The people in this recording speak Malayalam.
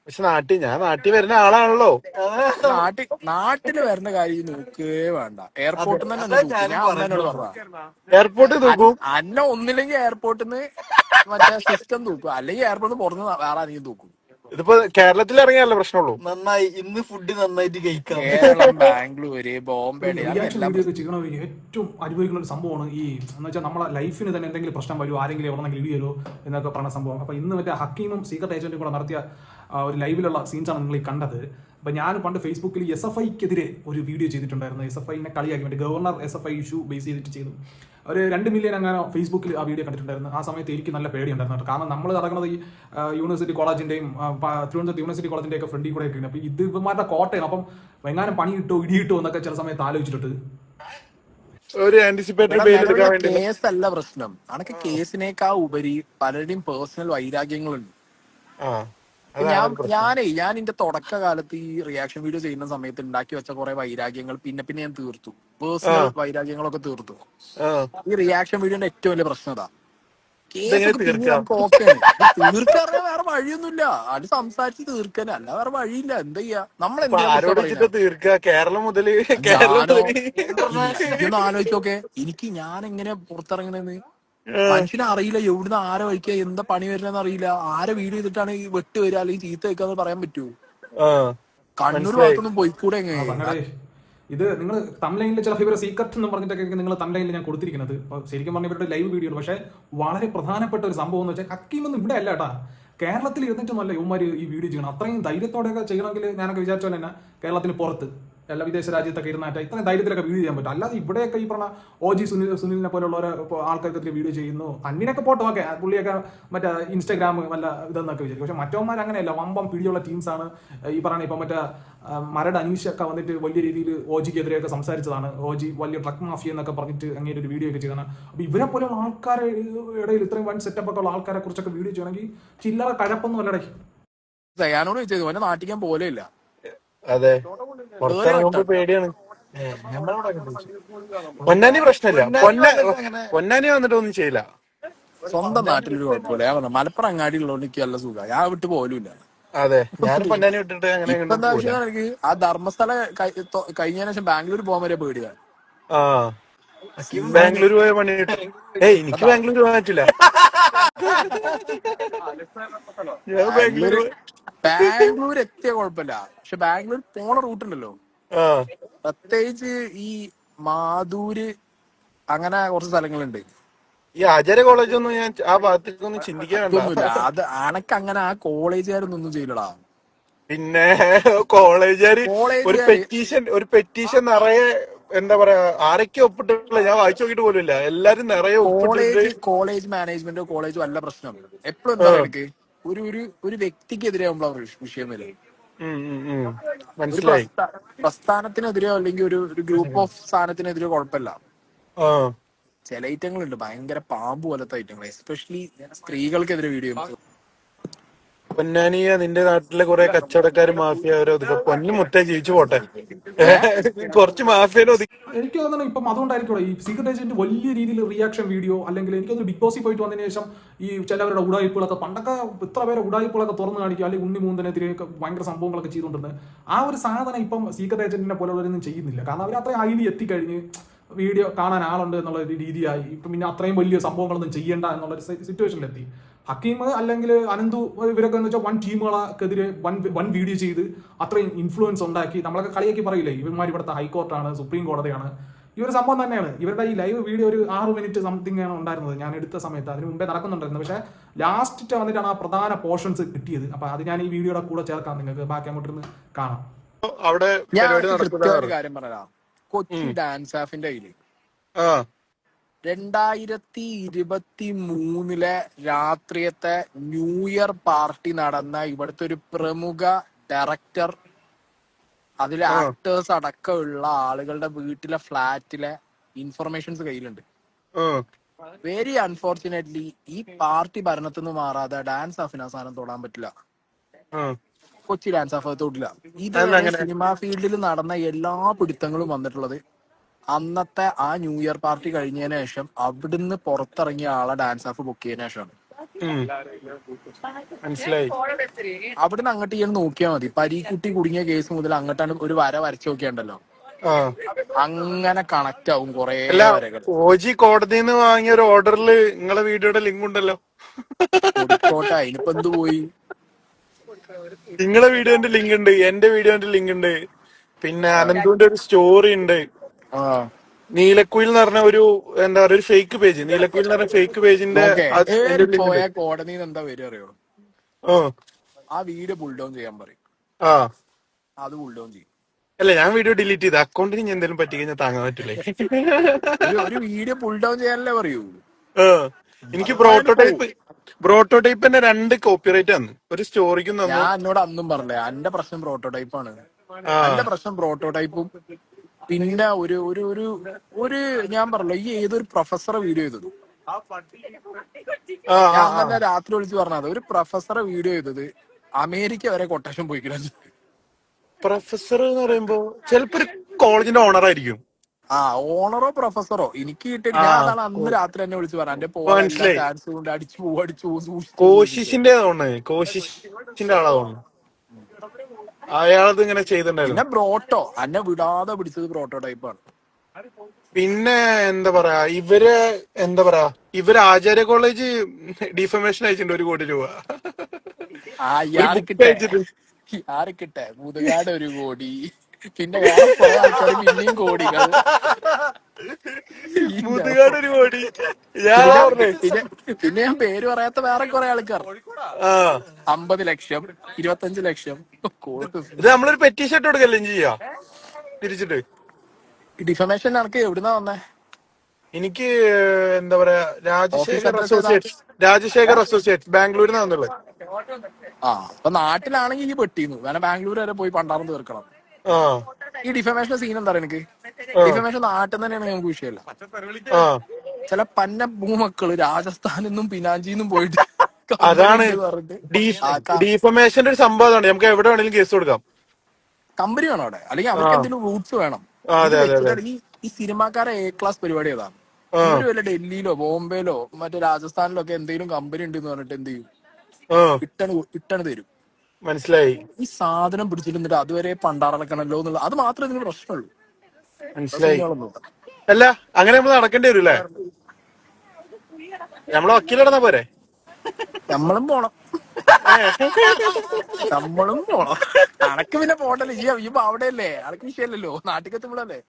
പക്ഷെ ഞാൻ നാട്ടിൽ വരുന്ന ആളാണല്ലോ. നാട്ടില് വരുന്ന കാര്യം നോക്കുകയേ വേണ്ട. എയർപോർട്ടിൽ നിന്ന് തന്നെ തൂക്കും. ഞാൻ അന്ന് എന്നോട് പറഞ്ഞ എയർപോർട്ടിൽ നോക്കൂ. അന്ന ഒന്നില്ലെങ്കിൽ എയർപോർട്ടിൽ നിന്ന് മറ്റേ സിസ്റ്റം തൂക്കും, അല്ലെങ്കിൽ എയർപോർട്ടിൽ പുറത്ത് വേറെ ആരെങ്കിലും തൂക്കും. ഇതിപ്പോ കേരളത്തിൽ ഇറങ്ങിയല്ലേ പ്രശ്നമുള്ളൂ. നന്നായി ഇന്ന് ഫുഡ് നന്നായിട്ട് കഴിക്കാം. കേരളം, ബാംഗ്ലൂര്, ബോംബെ റിയാക്ഷൻ വീഡിയോ ഒക്കെ ചെയ്യണവർ ഏറ്റവും അനുഭവിക്കുന്ന ഒരു സംഭവമാണ് ഈ എന്ന് വെച്ചാൽ നമ്മളെ ലൈഫിന് തന്നെ എന്തെങ്കിലും പ്രശ്നം വരുമോ, ആരെങ്കിലും എവിടെന്നെങ്കിലും ഇടിയല്ലോ എന്നൊക്കെ പറഞ്ഞ സംഭവം. അപ്പോൾ ഇന്ന് മറ്റേ ഹക്കീമും സീക്രട്ട് ഏജന്റും കൂടെ നടത്തിയ ഒരു ലൈവിലുള്ള സീൻസാണ് നിങ്ങൾ ഈ കണ്ടത്. അപ്പോൾ ഞാൻ പണ്ട് ഫേസ്ബുക്കിൽ SFIക്കെതിരെ ഒരു വീഡിയോ ചെയ്തിട്ടുണ്ടായിരുന്നു. SFIനെ കളിയാക്കി മറ്റേ ഗവർണർ SFI ഇഷ്യൂ ബേസ് ചെയ്തിട്ട് ചെയ്തു. ഒരു 2 മില്യൺ അങ്ങനെ ഫേസ്ബുക്കിൽ ആ വീഡിയോ കണ്ടിട്ടുണ്ടായിരുന്നു. ആ സമയത്ത് എനിക്ക് നല്ല പേടിയുണ്ടായിരുന്നു. കാരണം നമ്മൾ നടക്കുന്നത് ഈ യൂണിവേഴ്സിറ്റി കോളേജിൻ്റെയും തിരുവനന്തപുരത്ത് യൂണിവേഴ്സിറ്റി കോളേജിൻ്റെ ഒക്കെ ഫ്രണ്ടിൽ കൂടെ ഒക്കെയാണ്. അപ്പോൾ ഇത് ഇവന്മാരുടെ കോട്ടയാണ്. അപ്പം എങ്ങാനും പണി കിട്ടോ ഇടി കിട്ടോ എന്നൊക്കെ ചില സമയത്ത് ആലോചിച്ചിട്ട് ഒരു ആന്റിസിപ്പേറ്ററി കേസല്ല പ്രശ്നം. അനക്ക് കേസിനേക്കാൾ ഉപരി പലരുടെയും പേഴ്സണൽ വൈരാഗ്യങ്ങളുണ്ട്. ഞാൻ എന്റെ തുടക്കകാലത്ത് ഈ റിയാക്ഷൻ വീഡിയോ ചെയ്യുന്ന സമയത്ത് ഉണ്ടാക്കി വെച്ച കുറെ വൈരാഗ്യങ്ങൾ പിന്നെ ഞാൻ തീർത്തു. പേഴ്സണൽ വൈരാഗ്യങ്ങളൊക്കെ തീർത്തു. ഈ റിയാക്ഷൻ വീഡിയോന്റെ ഏറ്റവും വലിയ പ്രശ്നം ഇതാ. തീർക്കാൻ വേറെ വഴിയൊന്നുമില്ല. അത് സംസാരിച്ച് തീർക്കാൻ, അല്ല വേറെ വഴിയില്ല. എന്താ ചെയ്യാ? ഇതൊന്ന് ആലോചിച്ചോക്കെ. എനിക്ക് ഞാൻ എങ്ങനെ പുറത്തിറങ്ങണെന്ന് മനുഷ്യനെ അറിയില്ല. എവിടുന്ന് ആരെ വഴിക്കുക, എന്താ പണി വരുന്നതെന്ന് അറിയില്ല. ആരെ വീഡിയോ ചെയ്തിട്ടാണ് ഈ വെട്ട് വരിക അല്ലെങ്കിൽ ചീത്ത വെക്കാന്ന് പറയാൻ പറ്റുമോ? കണ്ണൂർ ഭാഗത്തൊന്നും പോയിക്കൂടെ? ഇത് നിങ്ങൾ തംബ്ലൈനിൽ ചില ഇവരുടെ സീക്രട്ട് എന്ന് പറഞ്ഞിട്ടൊക്കെ നിങ്ങൾ തംബ്ലൈനിൽ ഞാൻ കൊടുത്തിരിക്കുന്നത്. അപ്പോൾ ശരിക്കും പറഞ്ഞാൽ ഇവരുടെ ലൈവ് വീഡിയോ ആണ്. പക്ഷേ വളരെ പ്രധാനപ്പെട്ട ഒരു സംഭവം എന്ന് വെച്ചാൽ ഹക്കീമൊന്നും ഇവിടെ അല്ല കേട്ടാ. കേരളത്തിൽ ഇരുന്നിട്ടൊന്നല്ല ഇവന്മാർ ഈ വീഡിയോ ചെയ്യണം. അത്രയും ധൈര്യത്തോടെയൊക്കെ ചെയ്യണമെങ്കിൽ ഞാനൊക്കെ വിചാരിച്ച പോലെ തന്നെ കേരളത്തിന് പുറത്ത് എല്ലാ വിദേശ രാജ്യത്തൊക്കെ ഇരുന്നായിട്ട് ഇത്രയും ധൈര്യത്തിലൊക്കെ വീഡിയോ ചെയ്യാൻ പറ്റും. അല്ലാതെ ഇവിടെയൊക്കെ ഈ പറഞ്ഞ OG സുനിലിനെ പോലുള്ള ആൾക്കാർക്കൊക്കെ വീഡിയോ ചെയ്യുന്നു. അന്നിനൊക്കെ പോട്ടോ ഒക്കെ പുള്ളിയൊക്കെ മറ്റേ ഇൻസ്റ്റാഗ്രാം വല്ല ഇതെന്നൊക്കെ വിചാരിക്കും. പക്ഷെ മറ്റവന്മാർ അങ്ങനെയല്ല. വമ്പം പിടിയുള്ള ടീംസാണ്. ഈ പറയുന്ന ഇപ്പം മറ്റേ മരട് അനീഷൊക്കെ വന്നിട്ട് വലിയ രീതിയിൽ OGക്കെതിരെയൊക്കെ സംസാരിച്ചതാണ്. OG വലിയ ട്രക്ക് മാഫിയ എന്നൊക്കെ പറഞ്ഞിട്ട് അങ്ങനെ ഒരു വീഡിയോ ഒക്കെ ചെയ്തതാണ്. അപ്പോൾ ഇവരെ പോലെയുള്ള ആൾക്കാരെ ഇടയിൽ ഇത്രയും വൺ സെറ്റപ്പ് ഒക്കെ ഉള്ള ആൾക്കാരെ കുറിച്ചൊക്കെ വീഡിയോ ചെയ്യണമെങ്കിൽ ചില്ലറ കഴപ്പൊന്നും അല്ലടേ. ഞാനോട് ചോദിച്ചത് ഓനെ നാട്ടിക്കാൻ പോലെയില്ല. അതെ, പുറത്തിറങ്ങുമ്പോ പേടിയാണ്. പൊന്നാനി പ്രശ്നമില്ല. പൊന്നാനി വന്നിട്ട് ഒന്നും ചെയ്യില്ല. സ്വന്തം നാട്ടിലൊരു കുഴപ്പമില്ല. ഞാൻ പറഞ്ഞു മലപ്പുറം അങ്ങാടിയുള്ളതുകൊണ്ട് എനിക്ക് നല്ല സുഖം. ഞാൻ വിട്ട് പോലുമില്ല. അതെ, ഞാൻ പൊന്നാനി വിട്ടിട്ട് എന്താ ആവശ്യം എനിക്ക് ആ ധർമ്മസ്ഥല കഴിഞ്ഞതിന് ശേഷം ബാംഗ്ലൂർ പോകാൻ വരെ പേടിയാണ്. ബാംഗ്ലൂർ പോയ പണി എനിക്ക് ബാംഗ്ലൂർ പോകാൻ പറ്റില്ല. ബാംഗ്ലൂർ എത്തിയ കുഴപ്പമില്ല. പക്ഷെ ബാംഗ്ലൂർ പോണ റൂട്ടുണ്ടല്ലോ, പ്രത്യേകിച്ച് ഈ മാധൂര് അങ്ങനെ കുറച്ച് സ്ഥലങ്ങളുണ്ട്. ഈ ആചാര്യ കോളേജൊന്നും ഞാൻ ആ ഭാഗത്തേക്കൊന്നും ചിന്തിക്കാറില്ല. അത് അനക്ക് അങ്ങനെ ആ കോളേജുകാരൊന്നും ചെയ്യലടാ. പിന്നെ കോളേജുകാര് ഒരു പെറ്റീഷൻ നിറയെ എന്താ പറയാ ആരൊക്കെ ഒപ്പിട്ടിട്ടില്ല. ഞാൻ വായിച്ചു നോക്കിട്ട് പോലും ഇല്ല. എല്ലാരും നിറയെ കോളേജ് മാനേജ്മെന്റോ കോളേജോ അല്ല പ്രശ്നം. എപ്പോഴും എന്താ എനിക്ക് ഒരു വ്യക്തിക്കെതിരെ ആവുമ്പോൾ വിഷയം വരും. മനസ്സിലായി. പ്രസ്ഥാനത്തിനെതിരെയോ അല്ലെങ്കിൽ ഒരു ഗ്രൂപ്പ് ഓഫ് സ്ഥാനത്തിനെതിരെയോ കുഴപ്പമില്ല. ചില ഐറ്റങ്ങളുണ്ട് ഭയങ്കര പാമ്പ് പോലത്തെ ഐറ്റങ്ങൾ, എസ്പെഷ്യലി സ്ത്രീകൾക്കെതിരെ വീഡിയോ. പൊന്നാനിയ നിന്റെ നാട്ടിലെ കുറെ കച്ചവടക്കാര് മാഫിയ അവരൊതുക്കെ പൊന്നു മുറ്റ ജീവിച്ചു പോട്ടെ. കുറച്ച് മാഫിയനെ ഒതുക്കി. എനിക്ക് തോന്നുന്നു ഇപ്പം അതുകൊണ്ടായിരിക്കും ഈ സീക്രട്ട് ഏജന്റ് വലിയ രീതിയിൽ റിയാക്ഷൻ വീഡിയോ, അല്ലെങ്കിൽ എനിക്കൊന്ന് ബിഗ് ബോസിൽ പോയിട്ട് വന്നതിന് ശേഷം ഈ ചിലവരുടെ ഉടായ്പകളൊക്കെ പണ്ടൊക്കെ ഇത്ര പേരെ ഉടായ്പകളൊക്കെ തുറന്നു കാണിക്കുക, അല്ലെങ്കിൽ ഉണ്ണി മൂന്നിനെതിരെയൊക്കെ ഭയങ്കര സംഭവങ്ങളൊക്കെ ചെയ്തുകൊണ്ടിരുന്നത്. ആ ഒരു സാധനം ഇപ്പം സീക്രട്ട് ഏജന്റിനെ പോലുള്ളവരൊന്നും ചെയ്യുന്നില്ല. കാരണം അവർ അത്രയും ഹൈലി എത്തിക്കഴിഞ്ഞ് വീഡിയോ കാണാൻ ആളുണ്ട് എന്നുള്ള ഒരു രീതിയായി. ഇപ്പം പിന്നെ അത്രയും വലിയ സംഭവങ്ങളൊന്നും ചെയ്യേണ്ട എന്നുള്ളൊരു സിറ്റുവേഷനിലെത്തി. ഹക്കീം അല്ലെങ്കിൽ അനന്തു ഇവരൊക്കെ എന്ന് വെച്ചാൽ വൺ ടീമുകൾക്കെതിരെ വൺ വീഡിയോ ചെയ്ത് അത്രയും ഇൻഫ്ലുവൻസ് ഉണ്ടാക്കി. നമ്മളൊക്കെ കളിയാക്കി പറയില്ലേ ഇവന്മാർ ഇവിടുത്തെ ഹൈക്കോർട്ടാണ്, സുപ്രീം കോടതിയാണ്. ഈ ഒരു സംഭവം തന്നെയാണ്. ഇവരുടെ ഈ ലൈവ് വീഡിയോ ഒരു 6 മിനിറ്റ് സംതിങ് ആണ് ഉണ്ടായിരുന്നത് ഞാൻ എടുത്ത സമയത്ത്. അതിന് മുമ്പേ നടക്കുന്നുണ്ടായിരുന്നു. പക്ഷേ ലാസ്റ്റ് വന്നിട്ടാണ് ആ പ്രധാന പോർഷൻസ് കിട്ടിയത്. അപ്പൊ അത് ഞാൻ ഈ വീഡിയോയുടെ കൂടെ ചേർക്കാം, നിങ്ങൾക്ക് ബാക്കി അങ്ങോട്ടിരുന്ന് കാണാം. അവിടെ കാര്യം പറയാം. കൊച്ചി ഡാൻസ് ആഫിന്റെ കയ്യില് 2023 രാത്രിയത്തെ ന്യൂ ഇയർ പാർട്ടി നടന്ന ഇവിടുത്തെ ഒരു പ്രമുഖ ഡയറക്ടർ, അതിലെ ആക്ടേഴ്സ് അടക്കമുള്ള ആളുകളുടെ വീട്ടിലെ ഫ്ലാറ്റിലെ ഇൻഫർമേഷൻസ് കയ്യിലുണ്ട്. വെരി അൺഫോർച്ചുനേറ്റ്ലി ഈ പാർട്ടി ഭരണത്തിൽ നിന്ന് മാറാതെ ഡാൻസ് ഓഫിന് അവസാനം തൊടാൻ പറ്റില്ല. കൊച്ചി ഡാൻസ് ഓഫ് തൊട്ടില്ല. ഇത് സിനിമാ ഫീൽഡിൽ നടന്ന എല്ലാ പിടുത്തങ്ങളും വന്നിട്ടുള്ളത് അന്നത്തെ ആ ന്യൂ ഇയർ പാർട്ടി കഴിഞ്ഞതിന് ശേഷം അവിടുന്ന് പുറത്തിറങ്ങിയ ആളെ ഡാൻസ് ഓഫ് ബുക്ക് ചെയ്തതിനു ശേഷമാണ്. ഉം, മനസ്സിലായി. അവിടുന്ന് അങ്ങോട്ട് ഇയാൾ നോക്കിയാൽ മതി. പരീക്കുട്ടി കുടുങ്ങിയ കേസ് മുതൽ അങ്ങോട്ടാണ് ഒരു വര വരച്ചു നോക്കിയാണ്ടല്ലോ, ആ അങ്ങനെ കണക്ട് ആവും കൊറേ അല്ല, വരകൾ. ഓജി കോടതിയിൽ നിന്ന് വാങ്ങിയ ഒരു ഓർഡറിൽ നിങ്ങളെ വീഡിയോയുടെ ലിങ്ക് ഉണ്ടല്ലോ. കൊടുക്കോട്ടെ, അതിനിപ്പോ എന്ത് പോയി. നിങ്ങളെ വീഡിയോന്റെ ലിങ്ക് ഉണ്ട്, എന്റെ വീഡിയോന്റെ ലിങ്ക് ഉണ്ട്, പിന്നെ അനന്തുവിന്റെ ഒരു സ്റ്റോറി ഉണ്ട്. ആ നീലക്കുയിൽ എന്ന് പറഞ്ഞ ഒരു എന്താ പറയുക, ഒരു ഫേക്ക് പേജ്, നീലക്കുയിൽ എന്ന് പറഞ്ഞ ഫേക്ക് പേജിന്റെ ഓക്കെ, എന്റെ ലിങ്ക് പോയ ഉണ്ട്. കോടതിയിൽ എന്താ വരിക അറിയോ? ആ ആ വീഡിയോ പുൾ ഡൗൺ ചെയ്യാൻ പറയും, ആ അത് പുൾ ഡൗൺ ചെയ്യും. അല്ല, ഞാൻ വീഡിയോ ഡിലീറ്റ് ചെയ്ത് അക്കൗണ്ടിന് ഞാൻ എന്തെങ്കിലും പറ്റി കഴിഞ്ഞാൽ താങ്ങാൻ പറ്റില്ലേ? ഒരു വീഡിയോ പുൾ ഡൗൺ ചെയ്യാനല്ലേ പറയൂ. ആ എനിക്ക് അതെന്തായാലും പോവും. ബ്രോട്ടോടൈപ്പ് തന്നെ 2 കോപ്പിറൈറ്റ് തന്നു, ഒരു സ്റ്റോറിക്കും തന്നു. ഞാൻ എന്നോട് അന്നും പറഞ്ഞേ എന്റെ പ്രശ്നം പ്രോട്ടോടൈപ്പ് ആണ്. ആ എന്റെ പ്രശ്നം പ്രോട്ടോടൈപ്പും പിന്നെ ഒരു ഒരു ഒരു ഒരു ഞാൻ പറഞ്ഞല്ലോ, ഈ ഏതൊരു പ്രൊഫസറെ വീഡിയോ ചെയ്തത്, ആ ആ ഞാൻ ആ തന്നെ രാത്രി വിളിച്ച് പറഞ്ഞത്, ഒരു പ്രൊഫസറെ വീഡിയോ ചെയ്തത് അമേരിക്ക വരെ കൊട്ടേഷൻ പോയിക്കുന്നത്. പ്രൊഫസർ എന്ന് പറയുമ്പോ ചിലപ്പോ ഒരു കോളേജിന്റെ ഓണർ ആയിരിക്കും. ആ ഓണറോ പ്രൊഫസറോ എനിക്ക് കിട്ടിയിട്ട്, ആ ഞാൻ അതാണ് അന്ന് രാത്രി എന്നെ വിളിച്ച് പറഞ്ഞത്, എന്റെ ഇപ്പൊ പോകാൻ എല്ലാ മനസ്സിലായി. ചാൻസും കൊണ്ട് അടിച്ചു സൂക്ഷിച്ചു. കോശിഷിന്റെ തോന്നുന്നു, കോശിഷിന്റെ ആളാ തോന്നുന്നു. അയാളത് ഇങ്ങനെ ചെയ്തിട്ടുണ്ടായിരുന്നു. പിന്നെ ബ്രോട്ടോ എന്നെ വിടാതെ പിടിച്ചത് പ്രോട്ടോടൈപ്പാണ്. പിന്നെ എന്താ പറയാ, ഇവര് ആചാര്യ കോളേജ് ഡിഫമേഷൻ അയച്ചിട്ടുണ്ട് 1 കോടി രൂപ. ആ ഒരു ബുക്ക് അയച്ചിട്ട്. ഇയാർക്കിട്ടെ മുതുകാട് 1 കോടി, പിന്നെ വേറെ കുറെ ആൾക്കാർ പിന്നെയും കോടികൾ. മുതുകാട് 1 കോടി. ഞാൻ പിന്നെ പറഞ്ഞേ. പിന്നെ ഞാൻ പേര് പറയാത്ത വേറെ കുറെ ആൾക്കാർ ആ 50 ലക്ഷം 25 ലക്ഷം. ഇത് നമ്മളൊരു പെറ്റീഷൻ ഇട്ട് കൊടുക്കല്ലേ ചെയ്യാ തിരിച്ചിട്ട്. ഡിഫമേഷൻ എനിക്ക് എവിടുന്നാ വന്നേ? എനിക്ക് എന്താ പറയാ, ഓഫീസ് രാജശേഖർ അഡ്രസ് ഏതാ? അസോസിയേറ്റ്സ് ബാംഗ്ലൂരിൽ നിന്നാ വന്നുള്ളത്. ആ അപ്പൊ നാട്ടിലാണെങ്കിൽ ഈ പെട്ടിന്നു വേണം ബാംഗ്ലൂർ വരെ പോയി പണ്ടാറം തീർക്കണം. ആ ഈ ഡിഫമേഷൻ സീൻ എന്താ എനിക്ക്, ഡിഫമേഷൻ നാട്ടിൽ തന്നെയാണ് ഞങ്ങൾക്ക് വിഷയമല്ല. ആ ചില പന്ന ഭൂമക്കള് രാജസ്ഥാനിൽ നിന്നും പിനാഞ്ചിന്നും പോയിട്ട് അതാണ് കമ്പനി പറഞ്ഞിട്ട് ഡീഫമേഷന്റെ ഒരു സംഭവം അതാണ്. നമുക്ക് എവിടെ വേണമെങ്കിലും കേസ് കൊടുക്കാം. കമ്പനി വേണം അവിടെ, അല്ലെങ്കിൽ ആ അവർക്ക് എന്തെങ്കിലും റൂട്ട്സ് വേണം. ഇത് അതെ അതെ അതെ. വെച്ചിട്ട് ഈ സിനിമാക്കാരെ A ക്ലാസ് പരിപാടി ഏതാണ്? ആ ഇവര് വല്ല ഡൽഹിയിലോ ബോംബെയിലോ മറ്റേ രാജസ്ഥാനിലോ ഒക്കെ എന്തെങ്കിലും കമ്പനി ഉണ്ട് എന്ന് പറഞ്ഞിട്ട് എന്ത് ചെയ്യും, ആ ഇട്ടണ് തരും. മനസ്സിലായി ഈ സാധനം പിടിച്ചിരുന്നിട്ട് അതുവരെ പണ്ടാറക്കണല്ലോ എന്നുള്ള, അത് മാത്രമേ ഇതിന് പ്രശ്നമുള്ളൂ. മനസ്സിലായി. സീനുകളൊന്നും അല്ല, അങ്ങനെ നമ്മൾ നടക്കേണ്ടി വരും അല്ലേ? നമ്മളെ വക്കീൽ നടന്നാ പോരെ? നമ്മളും പോണം, ഏ, നമ്മളും പോണം. അനക്ക് പിന്നെ പോണ്ടല്ലേ, ഈ അവിടെയല്ലേ, അനക്ക് വിഷയമല്ലല്ലോ, നാട്ടിൽ എത്തുമ്പോഴല്ലേ.